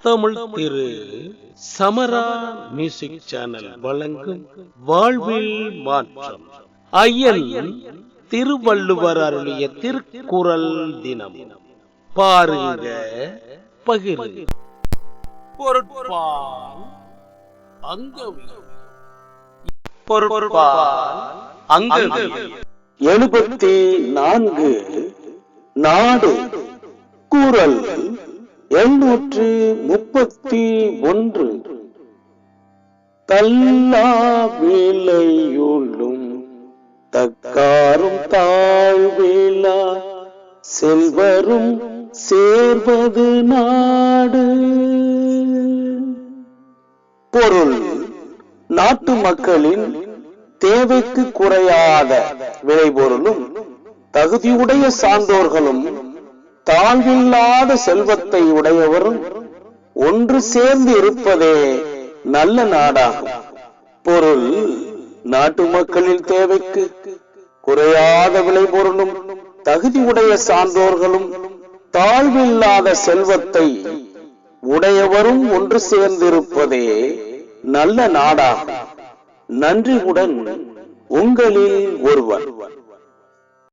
தமிழ் திரு சமரா music channel வழங்கும் வாழ்வில் மாற்றம் ஐயன் திருவள்ளுவர் அருளிய திருக்குறள் தினம். பாருங்க, பகிரு. பொருட்பால் அங்கவியல். பொருட்பால் அங்கவியல் 74. நாடு. குறள் 731. தல்லா விளையுள்ளும் தக்காரும் தாழ்விலா செல்வரும் சேர்வது நாடு. பொருள்: நாட்டு மக்களின் தேவைக்கு குறையாத விளைபொருளும் தகுதியுடைய சான்றோர்களும் தாழ்வில்லாத செல்வத்தை உடையவரும் ஒன்று சேர்ந்து இருப்பதே நல்ல நாடாகும். பொருள்: நாட்டு மக்களின் தேவைக்கு குறையாத விளைபொருளும் தகுதியுடைய சான்றோர்களும் தாழ்வில்லாத செல்வத்தை உடையவரும் ஒன்று சேர்ந்திருப்பதே நல்ல நாடாகும். நன்றியுடன் உங்களில் ஒருவர்.